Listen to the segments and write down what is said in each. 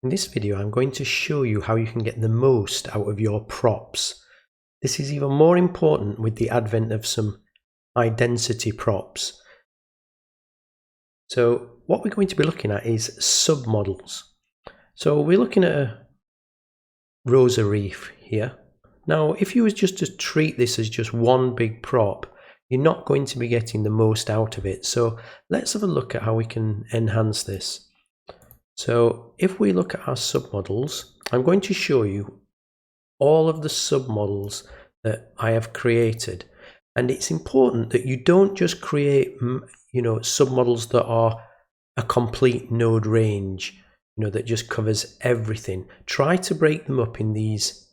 In this video, I'm going to show you how you can get the most out of your props. This is even more important with the advent of some high density props. So what we're going to be looking at is submodels. So we're looking at a rosa reef here. Now, if you was just to treat this as just one big prop, you're not going to be getting the most out of it. So let's have a look at how we can enhance this. So if we look at our submodels, I'm going to show you all of the submodels that I have created. And it's important that you don't just create, submodels that are a complete node range, that just covers everything. Try to break them up in these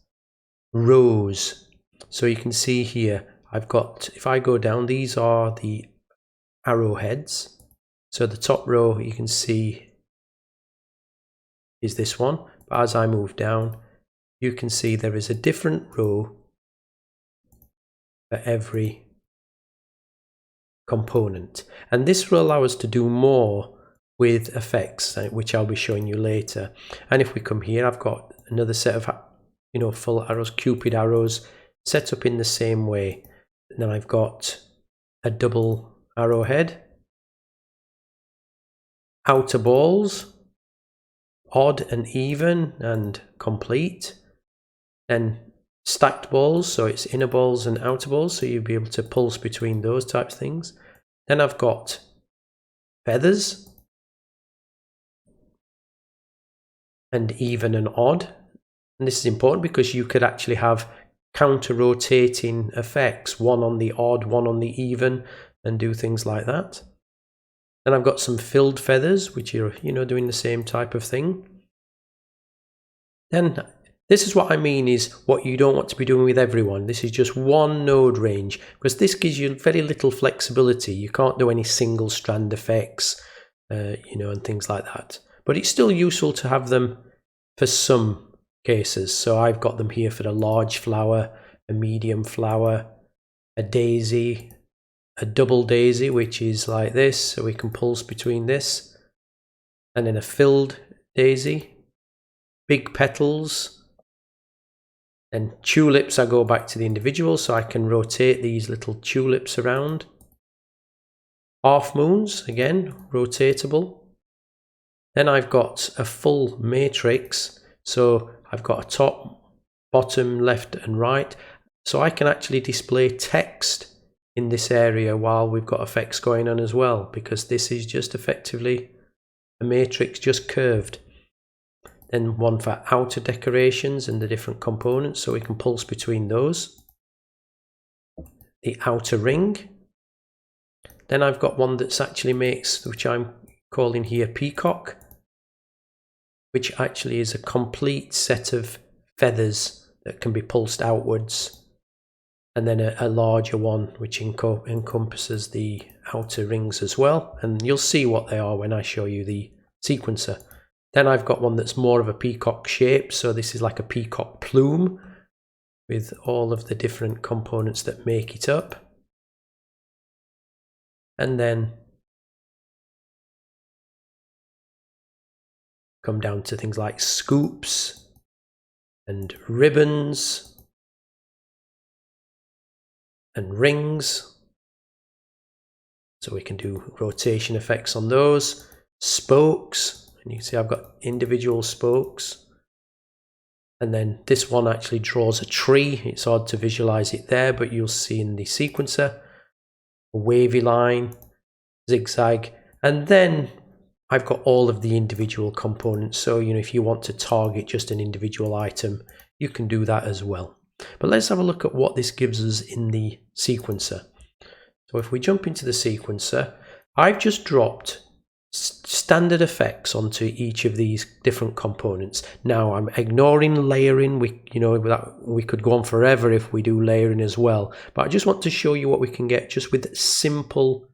rows. So you can see here, if I go down, these are the arrowheads. So the top row you can see is this one, but as I move down, you can see there is a different row for every component, and this will allow us to do more with effects, which I'll be showing you later. And if we come here, I've got another set of full arrows, cupid arrows, set up in the same way. And then I've got a double arrowhead, outer balls, odd and even and complete, and stacked balls, so it's inner balls and outer balls, so you'll be able to pulse between those types of things. Then I've got feathers and even and odd, and this is important because you could actually have counter rotating effects, one on the odd, one on the even, and do things like that. Then I've got some filled feathers, which are doing the same type of thing. Then this is what I mean is what you don't want to be doing with everyone. This is just one node range, because this gives you very little flexibility. You can't do any single strand effects, and things like that. But it's still useful to have them for some cases. So I've got them here for a large flower, a medium flower, a daisy, a double daisy, which is like this, so we can pulse between this, and then a filled daisy, big petals, and tulips. I go back to the individual, so I can rotate these little tulips around. Half moons, again, rotatable. Then I've got a full matrix, so I've got a top, bottom, left and right, so I can actually display text in this area while we've got effects going on as well, because this is just effectively a matrix just curved. Then one for outer decorations and the different components, so we can pulse between those. The outer ring. Then I've got one that's actually which I'm calling here peacock, which actually is a complete set of feathers that can be pulsed outwards. And then a larger one which encompasses the outer rings as well, and you'll see what they are when I show you the sequencer. Then I've got one that's more of a peacock shape, so this is like a peacock plume with all of the different components that make it up. And then come down to things like scoops and ribbons and rings, so we can do rotation effects on those. Spokes, and you can see I've got individual spokes, and then this one actually draws a tree. It's hard to visualize it there, but you'll see in the sequencer a wavy line, zigzag, and then I've got all of the individual components. So if you want to target just an individual item, you can do that as well. But let's have a look at what this gives us in the sequencer. So if we jump into the sequencer, I've just dropped standard effects onto each of these different components. Now I'm ignoring layering. We could go on forever if we do layering as well, but I just want to show you what we can get just with simple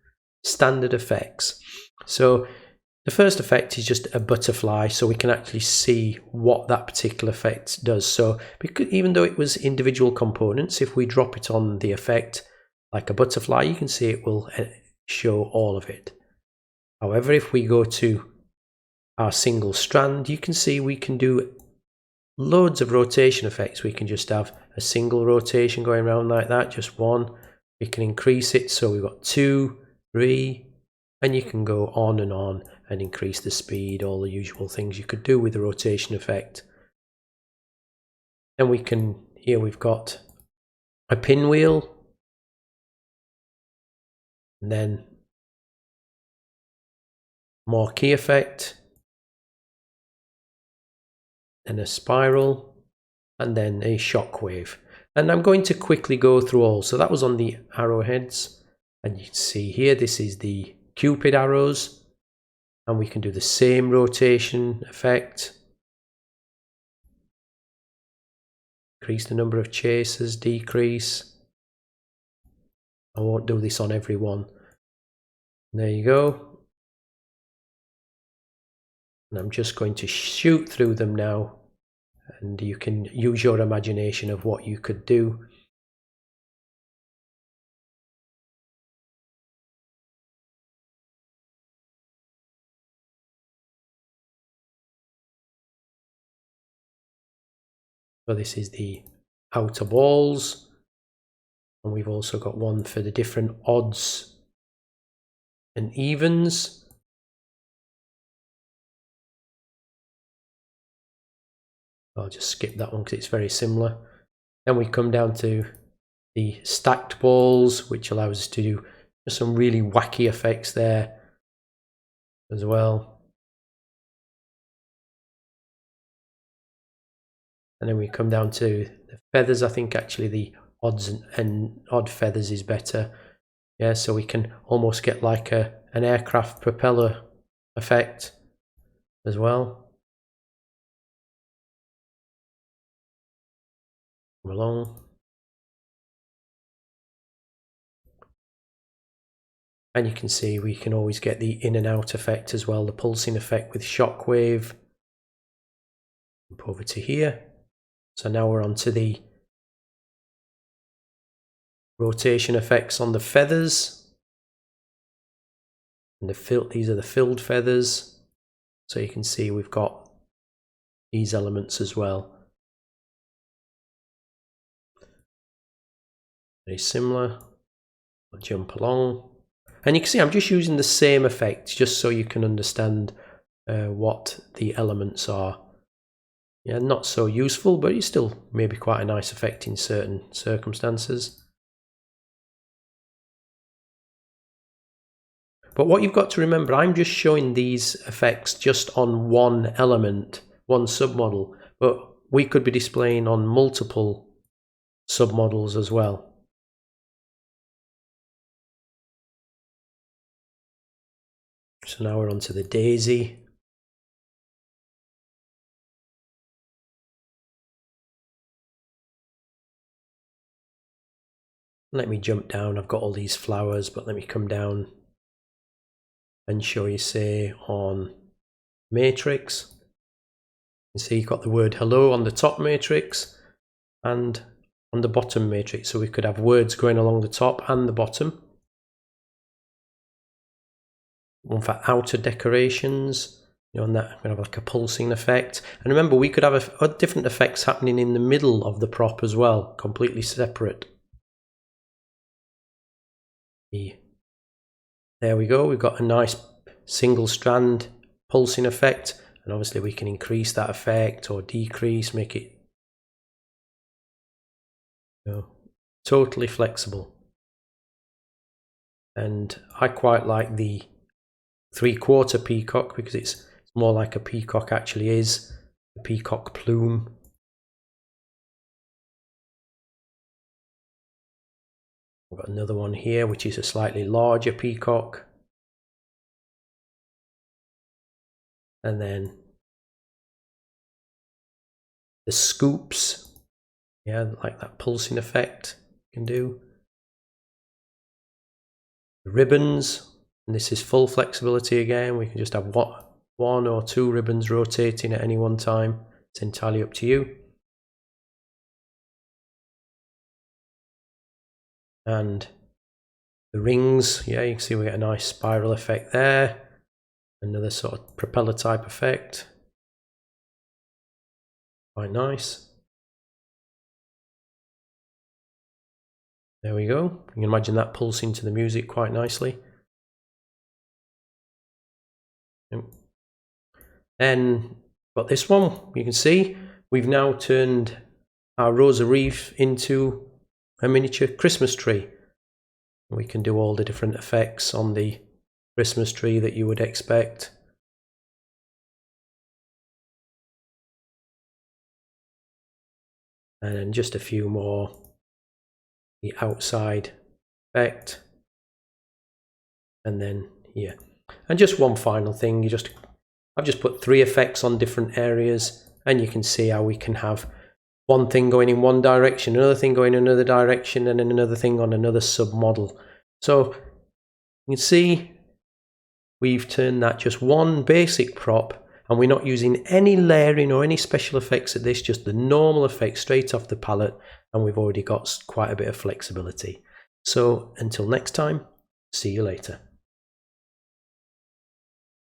standard effects. So the first effect is just a butterfly, so we can actually see what that particular effect does. So even though it was individual components, if we drop it on the effect like a butterfly, you can see it will show all of it. However, if we go to our single strand, you can see we can do loads of rotation effects. We can just have a single rotation going around like that, just one. We can increase it, so we've got 2, 3, and you can go on and increase the speed, all the usual things you could do with the rotation effect. Then we can, here we've got a pinwheel, and then more key effect, and a spiral, and then a shockwave. And I'm going to quickly go through all. So that was on the arrowheads, and you can see here this is the Cupid arrows, and we can do the same rotation effect. Increase the number of chasers, decrease. I won't do this on every one. There you go. And I'm just going to shoot through them now, and you can use your imagination of what you could do. So this is the outer walls, and we've also got one for the different odds and evens. I'll just skip that one because it's very similar. Then we come down to the stacked balls, which allows us to do some really wacky effects there as well. And then we come down to the feathers. I think actually the odds and odd feathers is better. Yeah, so we can almost get like an aircraft propeller effect as well. Come along. And you can see we can always get the in and out effect as well, the pulsing effect with shockwave. Jump over to here. So now we're on to the rotation effects on the feathers. And these are the filled feathers. So you can see we've got these elements as well. Very similar. I'll jump along. And you can see I'm just using the same effect just so you can understand what the elements are. Yeah, not so useful, but it's still maybe quite a nice effect in certain circumstances. But what you've got to remember, I'm just showing these effects just on one element, one submodel, but we could be displaying on multiple submodels as well. So now we're on to the daisy. Let me jump down. I've got all these flowers, but let me come down and show you, say, on matrix. You see you've got the word hello on the top matrix and on the bottom matrix. So we could have words going along the top and the bottom. One for outer decorations. You know, and that we have like a pulsing effect. And remember, we could have different effects happening in the middle of the prop as well, completely separate. There we go, we've got a nice single strand pulsing effect, and obviously we can increase that effect or decrease, make it totally flexible. And I quite like the 3/4 peacock because it's more like a peacock actually is, a peacock plume. We've got another one here which is a slightly larger peacock. And then the scoops, yeah, like that pulsing effect you can do. The ribbons, and this is full flexibility again. We can just have one or two ribbons rotating at any one time. It's entirely up to you. And the rings, yeah, you can see we get a nice spiral effect there. Another sort of propeller type effect. Quite nice. There we go. You can imagine that pulsing to the music quite nicely. Then got this one. You can see we've now turned our rosa reef into a miniature Christmas tree. We can do all the different effects on the Christmas tree that you would expect. And then just a few more. The outside effect. And then here. And just one final thing, I've just put 3 effects on different areas, and you can see how we can have one thing going in one direction, another thing going in another direction, and then another thing on another submodel. So you can see we've turned that just one basic prop, and we're not using any layering or any special effects at this, just the normal effects straight off the palette, and we've already got quite a bit of flexibility. So until next time, see you later.